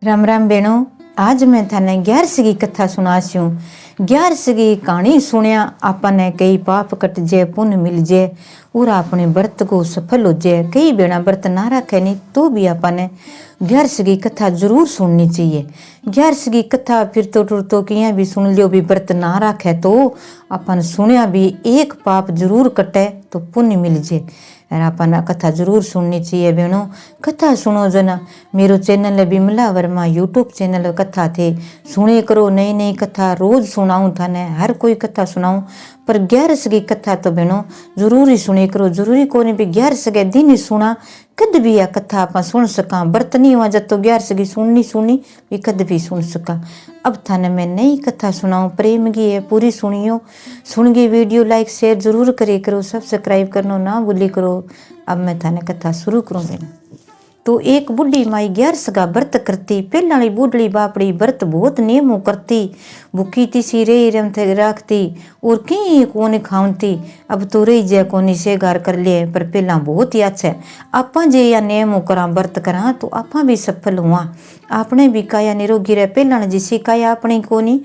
राम राम बेणो। आज मैं थाने 11 की कथा सुनास्यूं। 11 की कहानी सुनिया आपने कई पाप कट जे, पुण्य मिल जे और अपने व्रत को सफल हो जाए। कई बेड़ा व्रत ना रखे नहीं तो भी आपने 11 की कथा जरूर सुननी चाहिए। 11 की कथा फिर तो किया भी सुन लियो भी व्रत ना रखे तो अपन सुनिया भी एक पाप जरूर कटे तो पुण्य मिल जे। और अपन कथा जरूर सुननी चाहिए बेणो। कथा सुनो जना। मेरो चैनल है विमला वर्मा यूट्यूब चैनल कथा थे सुने करो। नई नई कथा रोज सुनाऊं थाने, हर कोई कथा सुनाऊं पर 11 की कथा तो बेणो जरूरी सुने करो। जरूरी कोनी भी 11 के दिन ही सुना कद भी यह कथा आप सुन सका। व्रत नहीं हुआ जब तो 11 की सुनी भी कद भी सुन सका। अब थाने मैं नई कथा सुनाऊं प्रेम की है, पूरी सुनियो। सुन गई वीडियो लाइक शेयर जरूर करे करो, सब्सक्राइब करना ना भूली करो। अब मैं थाने कथा शुरू करूँ बेना। तो एक बुढ़ी माई 11 का व्रत करती। पहला बुढ़ी बापड़ी व्रत बहुत नियमों करती, भूखी तीसी रही रम थे रखती और कहीं कोने खाऊंती। अब तो रही जय कोनी से गार कर लिए पर पहला बहुत ही अच्छा है। आपा जे या नियमों करा व्रत करा तो आपा भी सफल हुआ। आपने भी काया निरोगी रहे। पहला जिसी काया अपनी कोनी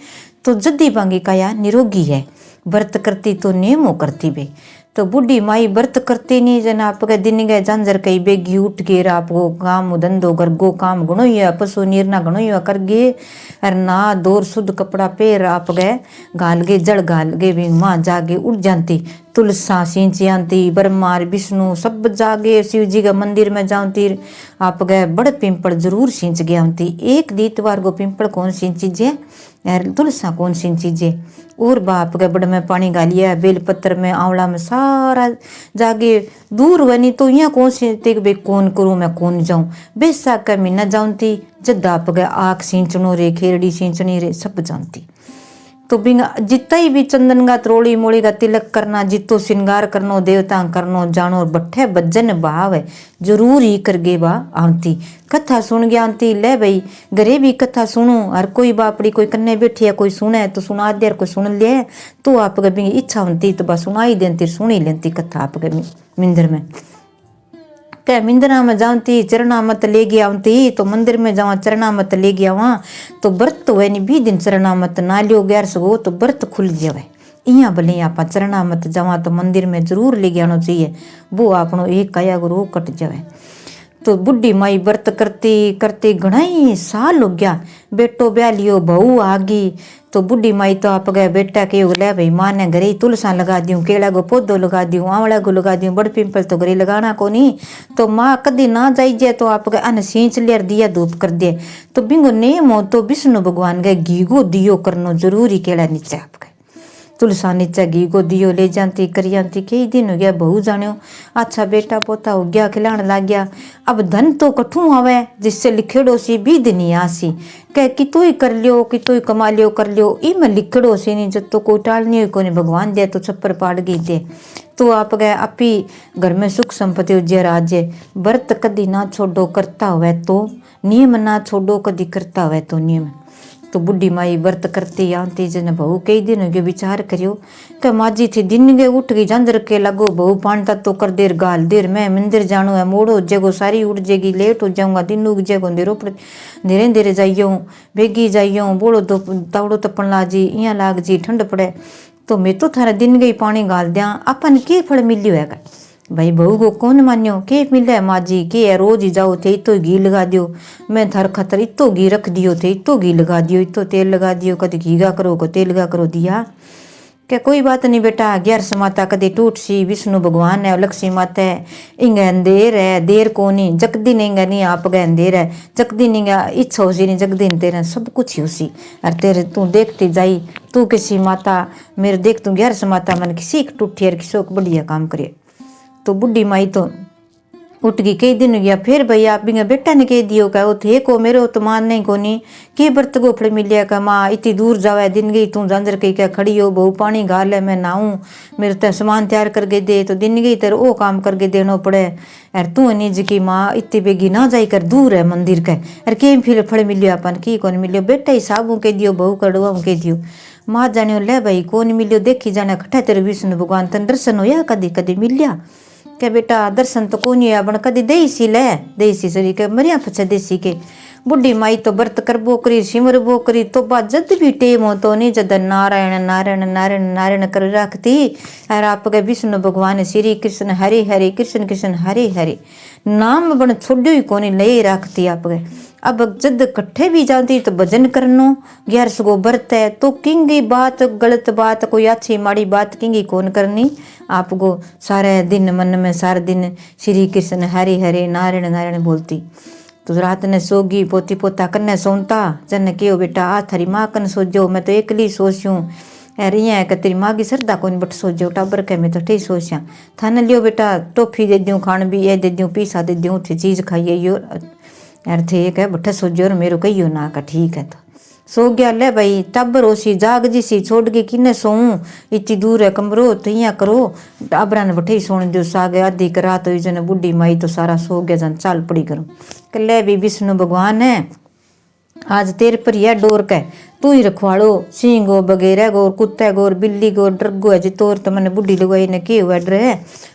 तो जद्दी बांगी काया निरोगी है। व्रत करती तो नियमों करती बे। तो बुढ़ी माई व्रत करती नहीं जन आपके दिन गए जंजर कई बेगी उठ गए आपको काम धंधो कर गो काम घणो ही पशु निर्ना घणो ही कर गे और ना दौर शुद्ध कपड़ा पैर आप गए गाल गे जड़ गाल गे भी माँ जागे उठ जाती। तुलसा सिंची आती, ब्रह्मा विष्णु सब जागे शिव जी का मंदिर में जाती। आप गए बड़ पिंपल जरूर सिंच गया होती। एक दीतवार को पिंपल कौन सिंची जे यार तुलसा कौन सिंची जे और बाप के बड़ में पानी गालिया बेलपत्र में आंवला में सारा जागे दूर बनी तो यहाँ कौन सी बे कौन करूँ मैं कौन जाऊँ। बैसाख का महीना जाऊँती जब आप गए आँख सिंचनो रे खेरड़ी सिंचनी रे सब जानती। तो बिंगा जितना ही भी चंदन का त्रोड़ी मोड़ी का तिलक करना जितो श्रृंगार करनो देवता करनो जानो बट्ठे भजन भाव है जरूर ही कर गे बा आंती। कथा सुन गया आंती ले भाई घरे भी कथा सुनो। हर कोई बापड़ी कोई कन्ने बैठी है कोई सुने तो सुना दे कोई सुन ले तो आप कभी इच्छा होती तो बस सुनाई देती सुनी लेती कथा आपके मिंदर में। क्या मिंदरा में जाती चरणा मत ले गया आती तो मंदिर में जावा चरणा मत ले गया वहाँ तो व्रत तो है नहीं 20 दिन चरणा मत ना लियो 11 गो तो व्रत खुल जावे। इया भले आप चरणा मत जावा तो मंदिर में जरूर ले जाना चाहिए वो आपनो एक काया गुरु कट जावे। तो बुढ़ी माई व्रत करती करती घना ही साल हो गया। बेटो ब्याह लियो बहू आ गई तो बुढ़ी माई तो आप गए बेटा के ले भाई माँ ने घरे तुलसा लगा दूँ केला को पौधो लगा दूँ आंवला को लगा दूँ बड़ पिंपल तो घरे लगाना को नहीं तो माँ कदी ना जाइए तो आप गए अन सींच लिया दिया धूप कर दिए तो बिंगो नेम हो तो विष्णु भगवान गए घी को दियो करनो जरूरी केला नीचे आप गए तुलसा नीचे घी को दियो ले जाती कर जाती। कई दिन हो गया बहू जानो अच्छा बेटा पोता हो गया खिलाने लग गया। अब धन तो कठू आवे जिससे लिखेड़ो सी 20 दिन ही आसी कह कि तू ही कर लियो कि तू ही कमा लियो कर लियो ई में लिखड़ो सी नहीं जब तो कोई टालनी हुई कोई भगवान दे तो छप्पर पाड़ गई दे तो आप गए आप ही घर में सुख संपत्ति उज्जै राज्य। व्रत कदी ना छोड़ो करता हुए तो नियम ना छोड़ो कदी करता हुए तो नियम। तो बुढ़ी माई व्रत करती आती जन बहू कई दिन हो गए विचार करियो कि माझी थी दिन गए उठ गई जंजर के लगो बहू पानी तो कर देर गाल देर मैं मंदिर जानो है मोड़ो जगो सारी उठ जाएगी लेट हो जाऊंगा दिन उग जगो अंधेरो पर धीरे धीरे जाइयो बेगी जाइयो बोलो तो तावड़ो तपन ला जी इं लाग जी ठंड पड़े तो मैं तो थारा दिन गई पानी गाल दिया अपन के फल मिलियो है भाई बहू को कौन मान्यो के मिले माजी के रोज ही जाओ थे इतो घी लगा दियो मैं थार खतर इतो घी रख दियो थे इतो घी लगा दियो इतो तेल लगा दियो कभी घीगा करो को तेल लगा करो दिया क्या कोई बात नहीं बेटा 11 माता कदी टूट सी विष्णु भगवान है लक्ष्मी माता है इंग अंधेर है देर को नहीं जगदी नहीं आप गए अंधेर है जगदी नहीं इच्छा हो सी नहीं जगदी तेरे सब कुछ ही उसी और तेरे तू देखती जाई तू किसी माता मेरे देख तू 11 माता मन किसी टूटी और किसी को बढ़िया काम करे। तो बुढ़ी माई तो उठ गई कई दिन हो गया फिर भैया आप बिंगा बेटा ने कह दियो का थे को मेरो तो मान नहीं कोनी के व्रत को फल मिलिया का माँ इतनी दूर जावे दिन गई तू जंजर कही क्या खड़ी हो बहू पानी गाल है मैं नहाऊं मेरे तो सामान तैयार करके दे तो दिन गई तेरे वो काम करके देना पड़े यार तू निज की माँ इतनी बेगी ना जाई कर दूर है मंदिर के यार के फिर फल मिलियो अपन की कौन मिलियो बेटा ही साबू कह दियो बहू कड़ुआ कह दियो माँ जाने ले भाई कौन मिलियो देखी जाने खट्ठा तेरे विष्णु भगवान तन दर्शन होया कदी कदी मिलिया क्या बेटा दर्शन तो कौन है बन कदी देसी ले देसी सरी के मरिया पछा देसी के बुढ़ी माई तो व्रत करबो करी सिमरबो करी तो बात जद भी टेम हो तो नहीं जद नारायण नारायण नारायण नारायण कर रखती। और आपके विष्णु भगवान श्री कृष्ण हरे हरे कृष्ण कृष्ण हरे हरे नाम बन छोड़ो ही कोनी ले रखती आपके। अब जद कट्ठे भी जाती तो भजन करनो 11 गो व्रत है तो किंगी बात गलत बात कोई अच्छी माड़ी बात किंगी कौन करनी। आपको सारे दिन मन में सारा दिन श्री कृष्ण हरे हरे नारायण नारायण बोलती। तो रात ने सोगी पोती पोता कन्ने सोनता जन क्यों बेटा आ थारी माँ कन सोजो मैं तो एकली सोचूं। अरे यहाँ तेरी माँ की श्रद्धा कोई बट सोचो टाबर के मैं तो ठीक सोचा थाने लियो बेटा टॉफी दे दूँ खान भी ये दे दूँ पीसा दे दूँ थे चीज़ खाइए यो यार थे कह बट्ठा सोचो और मेरे कहियो ना का ठीक है। तो सो गया ले भाई टाबर ओसी जाग जी सी छोड़ के किन्ने सोऊं इतनी दूर है कमरो तो यहाँ करो टाबरा ने बठे सोने जो सागे आधी करा तो जन बुढ़ी माई तो सारा सो गया जन चाल पड़ी करूँ कल भी विष्णु भगवान है आज तेरे पर यह डोर के तू ही रखवाड़ो सिंह गो बगैर गो कुत्ते गो बिल्ली गो डरगो है जितोर तो मैंने बुढ़ी लगवाई ने के हुआ डर है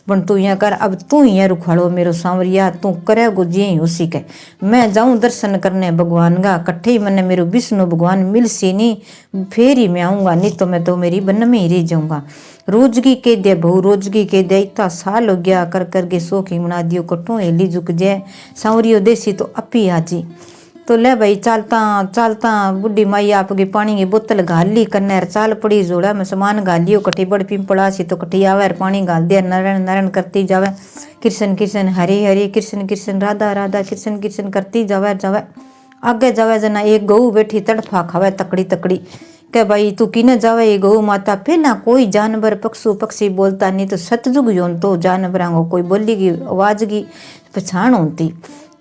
बन तू यहाँ कर अब तू ही रुखवाड़ो मेरो सांवरिया तू करे गो जी उसी के मैं जाऊं दर्शन करने भगवान का कट्ठे ही मैंने मेरो विष्णु भगवान मिल सी नहीं फिर ही मैं आऊँगा नहीं तो मैं तो मेरी बन में ही रह जाऊँगा। रोजगी के दे बहु रोजगी के दे इतना साल हो गया कर करके सोखी बना दियो कटो हेली झुक जाए सांवरियो देसी तो अपी आजी। तो ले भाई चालता चालता बुढ़ी माई आपकी पानी की बोतल घाल ली कन्ने चाल पड़ी जोड़ा में सामान घाल लियो कटी बड़ पिंपड़ा सी तो कटी आवे पानी घाल दिया नारायण नारायण करती जावे कृष्ण कृष्ण हरे हरे कृष्ण कृष्ण राधा राधा कृष्ण कृष्ण करती जावे जावे आगे जावे जना एक गऊ बैठी तड़फा खावे तकड़ी तकड़ी के भाई तू किने जावे ये गऊ माता पहला कोई जानवर पक्षु पक्षी बोलता नहीं तो सतजुग योन तो जानवरां को कोई बोली की आवाज की पहचान होती।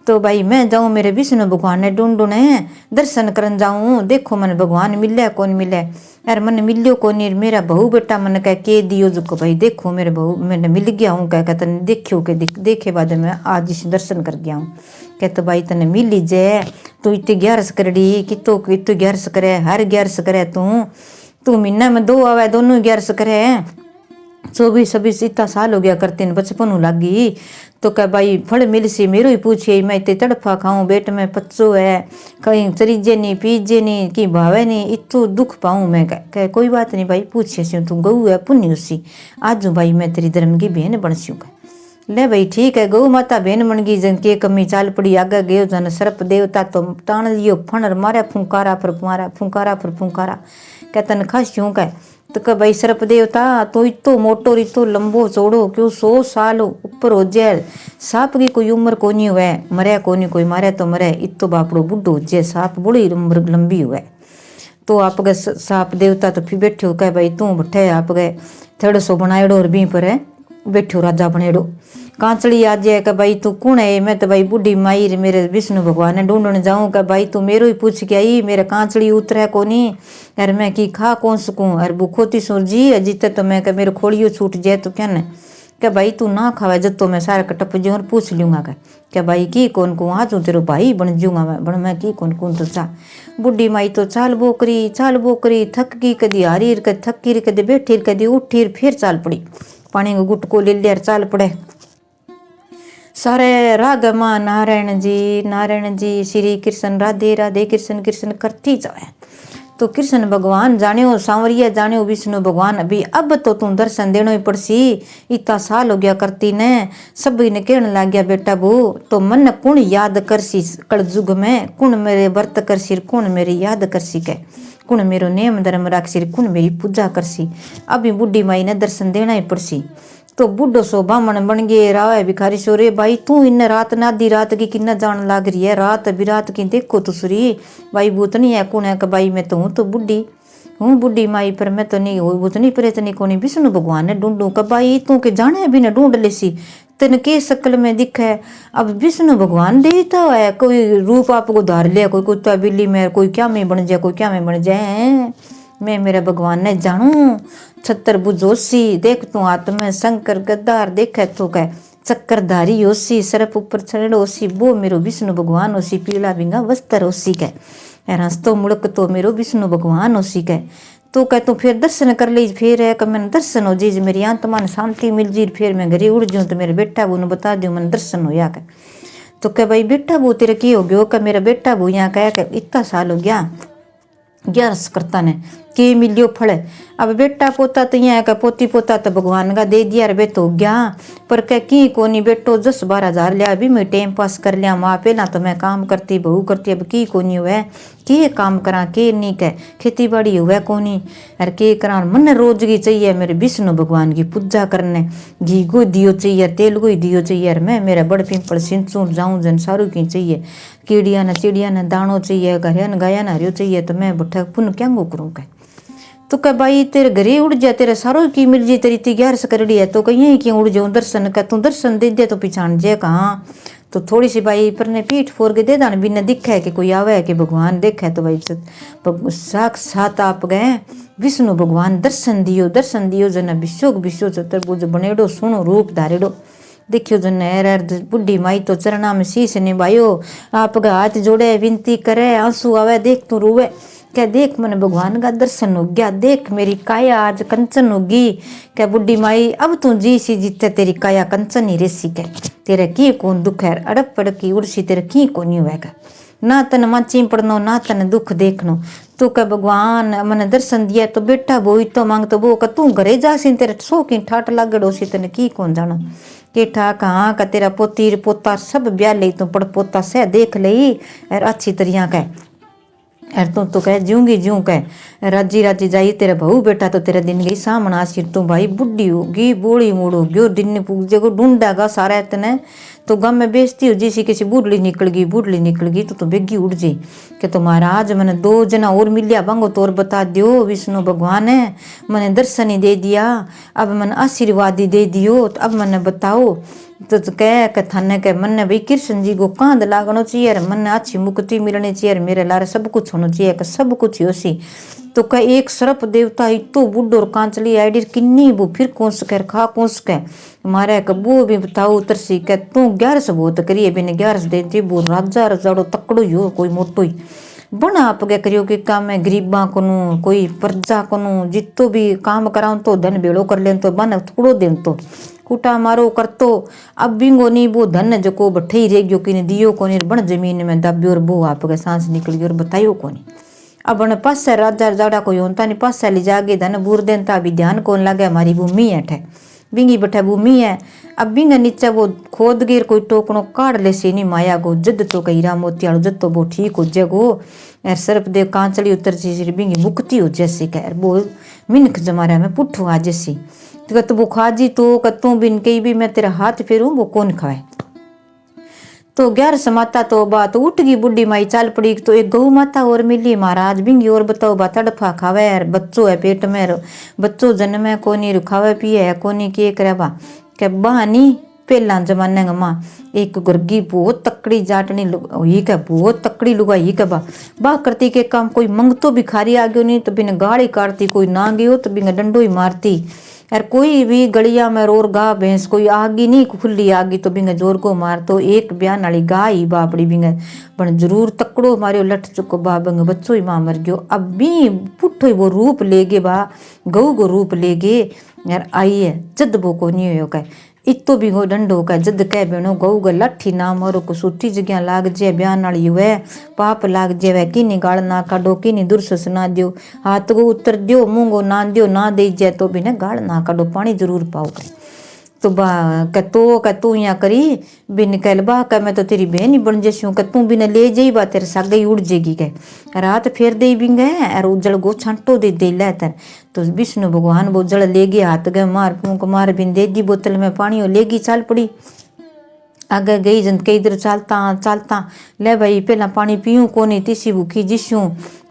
तो भाई मैं जाऊँ मेरे विष्णु भगवान ने ढूंढने दर्शन करन जाऊँ देखो मन भगवान मिले कौन मिले यार मन मिलियो कौन मेरा बहू बेटा मन कह के दियो जो भाई देखो मेरे बहू मैंने मिल गया हूँ कह तने देखियो के देखे बाद में आज इस दर्शन कर गया हूँ कह तो भाई तने मिल ही जाए तू इतनी 11 करड़ी कि तो इतनी 11 करे हर 11 करे तू महीना में 2 आवे दोनों 11 करे 24 इतना साल हो गया करते न बचपन लगी तो कह भाई फल मिल सी मेरो ही पूछे मैं इतने तड़फा खाऊं बेट में पच्चो है कहीं चरीजे नहीं पीजे नहीं कि भावे नहीं इतो दुख पाऊं मैं कह कोई बात नहीं भाई पूछे से तू गऊ है पुण्य उसी आज भाई मैं तेरी धर्म की बहन बन सी ले भाई ठीक है गऊ माता बहन बन गई जन के कमी चाल पड़ी आगे गयो जन सर्प देवता तो टाण लियो फणर मारे फुंकारा पर मारा फुंकारा पर फुंकारा कह तन खास क्यों कह तो कह भाई सर्प देवता तो इतो मोटो इतो लंबो चौड़ो क्यों 100 साल ऊपर हो जाए सांप की कोई उम्र कोनी हुए मरे कोनी कोई मारे तो मरे इतो बापड़ो बुढ़ो हो जाए सांप बड़ी उम्र लंबी हुए। तो आप गए सांप देवता तो फिर बैठो कह भाई तू बठे आप गए थोड़ा सो बनाएड़ो और भी पर बैठो राजा बनेड़ो कांचड़ी आज है कि भाई तू कौन है मैं तो भाई बुढ़ी माई मेरे विष्णु भगवान ने ढूंढने जाऊँ कि भाई तू मेरो ही पूछ के आई मेरा कांचड़ी उतरे कोनी यार मैं की खा कौन सकूँ अरे बुखोती सो जी जीते तो मैं मेरे खोड़ियो छूट जाए तो क्या न क्या भाई तू ना खावे जब तो मैं सारा कटप जो और पूछ लूँगा क्या भाई की कौन को आज तेरे भाई बन जूँगा मैं की कौन कौन तो चा बुढ़ी माई तो चाल बोकरी थक गई कदी हारी थकी कदी बैठी कदी उठी फिर चाल पड़ी पानी को गुट को ले लिया चाल पड़े सारे रागमा नारायण जी श्री कृष्ण राधे राधे कृष्ण कृष्ण करती जाए। तो कृष्ण भगवान जानियो सांवरिया जानियो विष्णु भगवान अभी अब तो तू दर्शन देनो ही पड़सी इतना साल हो गया करती ने सभी ने कहने लग गया बेटा बू तो मन कुण याद करसी कलयुग में कुण मेरे व्रत करसी कुण मेरी याद करसी के कुण मेरो नेम धर्म राखसी कुण मेरी पूजा करसी अभी बुढ़ी माई ने दर्शन देना ही पड़सी। तो बुढ़ो सो बामण बन गए राव भिखारी सो रे भाई तू इन रात ना आधी रात की किन्ना जान लाग रही है रात बिरात की देखो तो सुरी भाई बूत नहीं है कौन है कि भाई मैं तो हूँ तो बुढ़ी माई पर मैं तो नहीं वो तो नहीं परे तो नहीं कोनी विष्णु भगवान ने ढूंढू कि भाई तू के जाने भी ना ढूंढ ले सी तेन के शकल में दिखा है अब विष्णु भगवान देता है कोई रूप आपको धार लिया कोई कुत्ता बिल्ली में कोई क्या में बन जाए कोई क्या में बन जाए मैं मेरा भगवान ने जानू छतर बुझोसी देख तू हाथ में शंकर गद्दार देखे तो कह चक्करधारी होसी सरप ऊपर चढ़ होसी वो मेरो विष्णु भगवान होसी पीला बिंगा वस्त्र होसी कह हंसतो मुड़क तो मेरो विष्णु भगवान होसी कह तो कह तू फिर दर्शन कर ली फिर है कि मैंने दर्शन हो जी मेरी आत्मा ने शांति मिल जी फिर मैं घरे उड़ जाऊँ तो मेरे बेटा वो बता दूँ मैंने दर्शन हो या तो कह भाई बेटा वो तेरे की हो गयो? कह मेरा बेटा वो यहाँ कह के इतना साल हो गया 11 करता ने के मिलियो फल। अब बेटा पोता तो यहाँ का पोती पोता तो भगवान का दे दिया रे तो हो गया, पर कह की कोनी बेटो 10-12 हज़ार लिया अभी मैं टाइम पास कर लिया। माँ पहला तो मैं काम करती बहू करती, अब की कोनी हुआ के काम करा के नहीं कह खेती बाड़ी हुआ कोनी अरे के करा। मन रोजगी चाहिए मेरे विष्णु भगवान की पूजा करने, घी को दियो चाहिए तेल को दियो चाहिए। अरे मैं मेरा बड़ पिंपल सिंचू जाऊँ जन सारू की चाहिए, कीड़िया न चिड़िया न दाणो चाहिए, घरिया न गाया न हरियो चाहिए, तो मैं बठा पुन क्या करूँ कह। तो कह भाई तेरे घरे उड़ जा तेरे सारो की मिल जी तेरी 11 करड़ी है तो कहीं क्यों उड़ जाऊँ दर्शन का, तू दर्शन दे दे तो पिछाण जे कहाँ। तो थोड़ी सी भाई पर ने पीठ फोर के दे दान बिना दिखा है कि कोई आवे है कि भगवान देखे। तो भाई साक्षात आप गए विष्णु भगवान दर्शन दियो जन विश्व चतुर्भुज बनेड़ो सुनो रूप धारेड़ो। देखियो जन बुढ़ी माई तो चरणा में शीश निभायो, आपका हाथ जोड़े विनती करे, आंसू आवे देख तू रोवे। क्या देख मन भगवान का दर्शन हो गया, देख मेरी काया आज कंचन होगी। क्या बुढ़ी माई अब तू जी सी जीते तेरी काया कंचन ही रेसी के, तेरे की कौन दुख है अड़प पड़की उड़सी तेरे की कौन नहीं होगा, ना तन माची पड़नो ना तन दुख देखनो। तू कह भगवान मैंने दर्शन दिया तो बेटा वो तो मांग तो वो तू घरे जासी तेरे सो की ठाट लागड़ो सी तने की कौन जानो के ठा कहाँ का तेरा पोती पोता सब ब्याह ले तू पड़ पोता से देख लई और अच्छी तरिया कह यार तू कह जूंगी जूं कह राजी राजी जाई तेरा बहू बेटा तो तेरा दिन गई सामने आसिर तू भाई बुढ़ी होगी बोली मूड होगी दिन पूजे को ढूंढेगा सारा इतने तो गम में बेचती हो जैसी किसी बूढ़ली निकल गई तो बेगी उड़ जी कि तुम्हारा आज मैंने 2 जना और मिलिया बंगो तो और बता दियो विष्णु भगवान है मैंने दर्शन ही दे दिया, अब मैंने आशीर्वाद ही दे दियो, तो अब मैंने बताओ तो कह थाने कह मन भाई कृष्ण जी को कांद लागनो चाहिए, मन अच्छी मुक्ति मिलनी चाहिए, मेरे लारे सब कुछ होना चाहिए, सब कुछ हो सी। तो कह एक सर्प देवता इतो बुढ़ और कांचली आईडी किन्नी वो फिर कौन सके खा कौन सके मारे कबो भी बताओ उतर सी कह तू 11 बहुत करिए बिना 11 देती वो राजा रजाड़ो तकड़ो ही हो कोई मोटो ही बना आप क्या करियो कि काम है गरीबा को कोई प्रजा को जितो भी काम कराऊं तो धन भेड़ो कर ले तो बन थोड़ो देन तो कुटा मारो कर तो अब बिंगो नहीं वो धन जो को बठे ही रह गयो कि दियो को बन जमीन में दब्यो और वो आप सांस निकल गई और बताइयो को नहीं। अब पास राजा जाड़ा कोई होता नहीं पास ले जागे धन बूर देता अभी ध्यान कौन लगे हमारी भूमि है ठे बिंगी बठे भूमि है। अब बिंग नीचे वो खोद गिर कोई टोकनो काढ़ ले सी नहीं माया गो जद तो कही हीरा मोतियाड़ो जद तो वो ठीक हो जगो एर सर्प देव कांचली उतर सी बिंगी मुक्ति हो जैसी कह वो मिनख जमारा में पुठो आ जैसी तो वो खाजी तो कतू बिन कही भी मैं तेरा हाथ फेरूं वो कौन खाए। तो 11 माता तो बात उठ गई बुढ़ी माई चाल पड़ी तो एक गौ माता और मिली महाराज बिंगी और बताओ बा तड़फा खावे यार बच्चों है पेट में बच्चों जन्मे कोनी खावे पिए है कोनी के करे बा के बहानी पहला जमाने में माँ एक गुर्गी बहुत तकड़ी जाटनी हुई के बहुत तकड़ी लुगाई के बा करती के काम कोई मंगतो भिखारी आ गयो नहीं तो बिन गाड़ी काटती कोई ना गयो तो बिन डंडो ही मारती यार कोई भी गलिया में रोर गा भैंस कोई आगी नहीं खुली आगी तो बिंग जोर को मार तो एक ब्यान वाली गाय ही बापड़ी बिंग पण जरूर तकड़ो मारियो लट चुको बा बिंग बच्चों ही मां मर गयो। अब भी पुठो वो रूप ले गे बा गऊ को रूप ले गे यार आई है जद वो को नहीं हो कह इतो भी गो डंडो का जद कह बेनो गऊ ग लाठी ना मारो को सूठी जगह लाग जे ब्यान वाली हुए पाप लाग जे वह की गाल ना काटो की दुर्सस ना दियो हाथ को उत्तर दियो मुंह को ना दियो ना दे जाए तो भी ना गाल ना काटो पानी जरूर पाओ कर। तो बा कह तू यहाँ करी बिन कह बा कह मैं तो तेरी बहन ही बन जैसी हूँ कह तू बिन ले जाई बा तेरे सागे ही उड़ जाएगी कह रात फेर दे भी गए और उजड़ गो छांटो दे ले तर तो विष्णु भगवान वो जड़ ले गए हाथ गए मार फूंक मार बिन दे दी बोतल में पानी और लेगी चाल पड़ी आगे गई जन कई इधर चालता ले भाई पहला पानी पीऊँ कोनी तीसी भूखी जिस्यूँ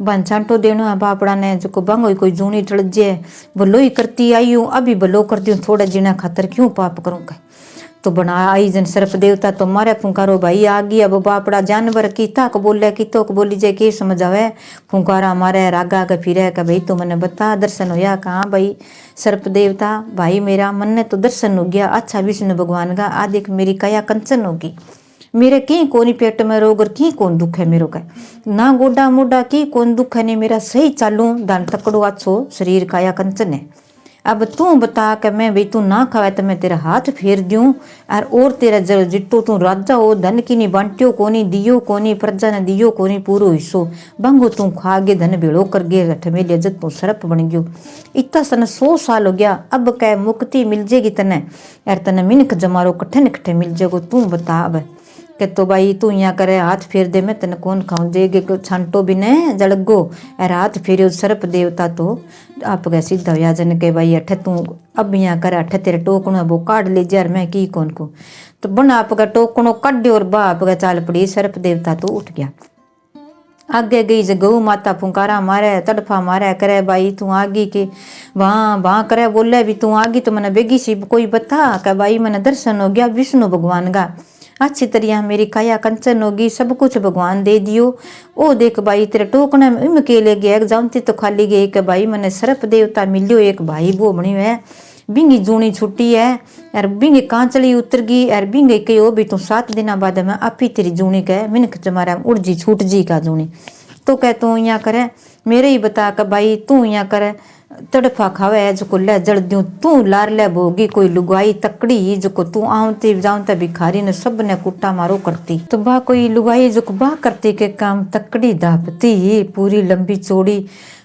बन छांटो देनो है बापड़ा ने जो बंगो कोई जूनी टल जे भलो ही करती आई हूँ अभी भलो करती हूँ थोड़ा जीना खातर क्यों पाप करूँ कह। तो बना आई जन सर्प देवता तो मारे फुंकारो भाई आ गई अब बापड़ा जानवर की ताक बोले की तो बोली जाए के समझ आवे फुंकारा मारे रागा के फिरे का भाई तो मैंने बता दर्शन होया कहाँ भाई सर्प देवता भाई मेरा मन ने तो दर्शन हो गया अच्छा विष्णु भगवान का आ देख मेरी काया कंचन होगी मेरे की कोनी पेट में रोग और की कौन दुख है मेरे का ना गोडा मोडा की कौन दुख है नहीं मेरा सही चालू दान तकड़ो अच्छो शरीर काया कंचन है। अब तू बता के मैं भाई तू ना खावे तो मैं तेरा हाथ फेर दूं और तेरा जिट्टो तू राजा हो धन की नहीं बांटियो कोनी दियो कोनी प्रजा ने दियो कोनी पूरो हिस्सो बंगो तू खा गे धन भेड़ो कर गे ठमेलिया जब तू सरप बन गयो इतना सन 100 साल हो गया अब कह मुक्ति मिल जेगी तने यार तने मिनक जमारो कट्ठे न कट्ठे मिल जाएगो तू बता अब के तो भाई तू यहाँ करे हाथ फेर दे मैं तने कौन खाऊं जेगे छांटो भी ने जड़गो यार हाथ फेरियो सर्प देवता तो आप गए सीधा होया जन के भाई अठ तू अब यहाँ करे अठ तेरे टोकनो वो काट ले यार मैं की कौन को तो बन आपका टोकनो कट और बा आपका चाल पड़ी सर्प देवता तो उठ गया आगे गई जे गऊ माता फुंकारा मारे तड़फा मारे करे भाई तू आगी के वहाँ करे बोले भी तू आगी तो मैंने बेगी सी कोई बता क्या भाई मैंने दर्शन हो गया विष्णु भगवान का अच्छी तरह मेरी काया कंचन होगी सब कुछ भगवान दे दियो ओ देख भाई तेरे टोकने में इम के ले गया जानती तो खाली गई कि भाई मैंने सर्प देवता मिलियो एक भाई वो बनी है बिंगी जूनी छुट्टी है यार बिंगी कांचली उतर गई यार बिंगे के ओ भी तू 7 दिन बाद में आपी तेरी जूनी कह मिनक तुम्हारा उड़ जी छूट जी का जूनी तो कह तू यहाँ करे मेरे ही बता कर भाई तू यहाँ करे तड़फा खावे जो ले जड़ दूं तू लार ले भोगी कोई लुगाई तकड़ी जो तू आउते जाऊते भिखारी ने सब ने कुट्टा मारो करती तो बा कोई लुगाई जो बा करती के काम तकड़ी दापती पूरी लंबी चौड़ी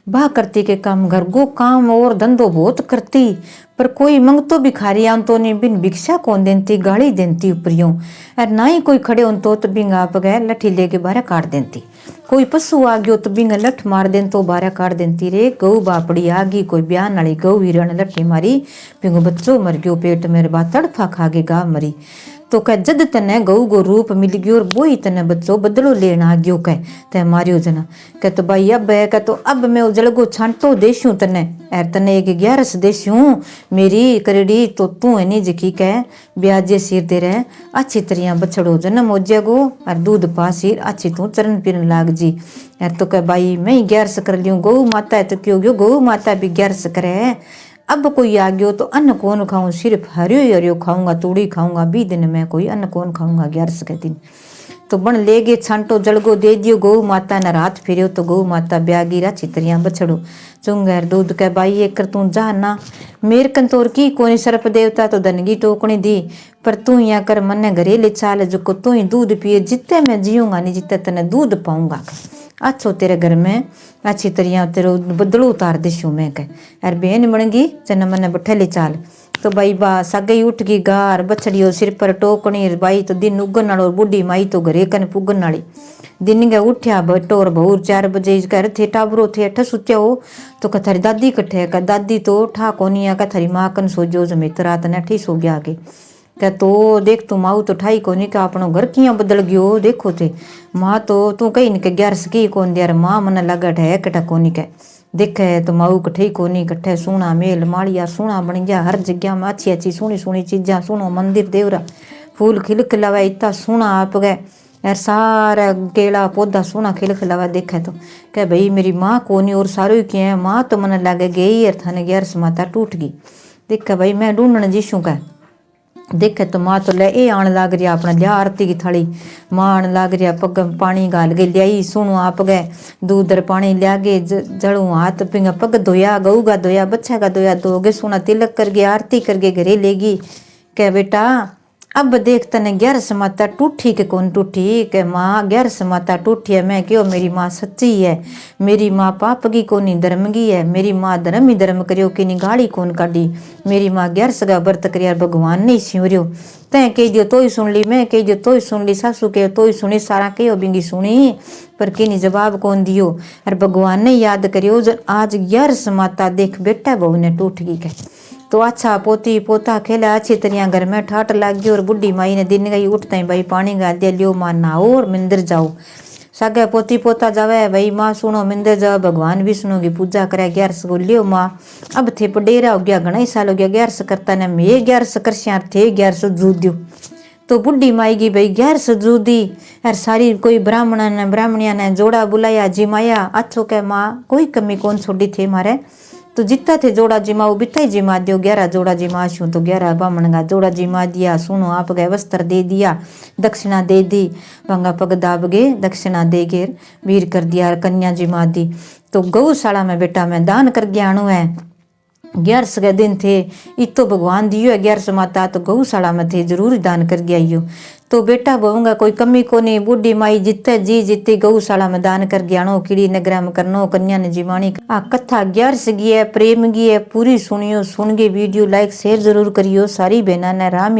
बा करती के काम घर को काम और धंधो बहुत करती पर कोई मंग तो भिखारी आन तो नहीं बिन भिक्षा कौन देती गाली देती उपरियों और ना ही कोई खड़े हों तो बिंग आप गए लठी लेके बाहर काट देती कोई पशु आ गयो तो बिंग लठ मार दें तो बारह काट देती रे गऊ बापड़ी आ गई कोई ब्यान वाली गऊ हिरण लठी मारी बिंगो बच्चों मर गयो पेट मेरे बा तड़फा खा के गा मरी तो कह जद तने गऊ गो रूप मिल गयो और वो ही तने बच्चों बदलो लेना आ गयो कह ते मारियो जना कह तो भाई अब है कह तो अब मैं उजलगो छांटो देशूं तने एर तने एक 11 देशूं मेरी करेड़ी तो तू है नहीं जिकी कह ब्याजे सिर दे रहे अच्छी तरह बछड़ो जन्म हो जागो और दूध पा सिर अच्छी तू चरण पिरन लाग जी यार तो कह भाई मैं ही 11 कर लियो गऊ माता है तो क्यों गयो गऊ माता भी 11 करे अब कोई आ गयो तो अन्न कौन खाऊं सिर्फ हरियो ही हरियो खाऊंगा तूड़ी खाऊंगा 20 दिन में कोई अन्न कौन खाऊंगा 11 के दिन तो बन ले गए छांटो जलगो दे दियो गऊ माता ने रात फिरियो तो गऊ माता ब्यागी राची तरिया बछड़ो चुंगर दूध के भाई एक कर तू जा ना मेर कंतोर की कोई सर्प देवता तो धनगी टोकनी दी पर तू यहाँ कर मन्ने घरे ले चाल जो को तू ही दूध पिए जितने मैं जीऊंगा नहीं जितने तने दूध पाऊंगा अच्छो तेरे घर में अच्छी तरह तेरो बदलो उतार देशू मैं कह यार बेन बनेगी चन मने बठे ले चाल तो भाई बा सगे उठ गई गार बछड़ियो सिर पर टोकनी भाई तो दिन उगन वालो बुढ़ी माई तो घरे कन पुगन वाली दिन गए उठ्या बटोर बहुर 4 बजे घर थे टाबरो थे अठ सुत्या हो तो कह थारी दादी कट्ठे का दादी तो ठा कोनी आ थारी माँ कन सोजो जमे रात ने अठी सो गया आगे क्या तो देख तू माऊ तो ठाई कोनी का अपनो घर किया बदल गयो देखो थे माँ तो तू कही न के 11 की कौन दियार माँ मन लगा है कटा कोनी के देखे तो माऊ कठे कोनी कट्ठे सोना मेल माड़िया सोना बन गया हर जगह में अच्छी अच्छी सोनी सोनी चीजा सुनो मंदिर देवरा फूल खिल खिलावा इतना सोना आप गए यार सारा केला पौधा सोना खिल खिलावा देखे तो क्या भाई मेरी माँ कोनी और सारो ही किए माँ तो मन लगे गई यार थाने 11 माता टूट गई देखे भाई मैं ढूंढने जीशू का देखे तो माँ तो ले ए आने लग रही अपना लिया आरती की थाली माँ आने लग रही पग पानी गाल गई लियाई सुनो आप गए दूधर पानी लिया गे जड़ू हाथ पिंगा पग धोया गऊ का धोया बच्चा का धोया धोगे सोना तिलक कर गया आरती करके घरे लेगी कह बेटा अब देख तने 11 माता टूटी के कौन टूटी के माँ 11 माता टूटी है मैं क्यों मेरी माँ सच्ची है मेरी माँ पाप की कोनी धर्म की है मेरी माँ धर्म ही धर्म करियो कि नहीं गाड़ी कौन काटी मेरी माँ 11 का व्रत करिया भगवान नहीं सिवरियो तैं कह दियो तो ही सुन ली मैं कह दियो तो ही सुन ली सासू के तो ही सुनी सारा कहो बिंगी सुनी पर किनी जवाब कौन दियो और भगवान ने याद करियो आज 11 माता देख बेटा बहू ने टूट गई के तो अच्छा पोती पोता खेला अच्छी तरह घर में ठाट लग गई और बुढ़ी माई ने दिन गई उठते ही भाई पानी गा दिया लियो माँ नहाओ और मंदिर जाओ सगे पोती पोता जावे भाई माँ सुनो मंदिर जाओ भगवान विष्णु की पूजा करे 11 को लियो माँ अब थे पडेरा हो गया घना ही साल हो गया 11 करता ने मैं 11 कर थे 11 जूद दियो तो बुढ़ी माई की भाई 11 जूदी यार सारी कोई ब्राह्मणिया ने जोड़ा बुलाया जिमाया अच्छो के माँ कोई कमी कौन छोड़ी थे मारे तो जितना थे जोड़ा जिमा वो बिता ही जिमा दियो 11 जोड़ा जिमा शू तो 11 बामण का जोड़ा जिमा दिया सुनो आप गए वस्त्र दे दिया दक्षिणा दे दी भंगा पग दाब गे दक्षिणा दे गे वीर कर दिया कन्या जिमा दी तो गौशाला में बेटा मैं दान कर गया अणु है 11 के दिन थे इतो भगवान दियो 11 माता तो गौशाला में थे जरूर दान कर गया यो। तो बेटा बहुंगा कोई कमी को नहीं, बूढ़ी माई जिते जी जिते गौशाला में दान कर गयानो कीड़ी नगरा में करनो कन्या ने जीवाणी। आ कथा 11 की है, प्रेम की है, पूरी सुनियो। सुन के वीडियो लाइक शेयर जरूर करियो। सारी बहना ने राम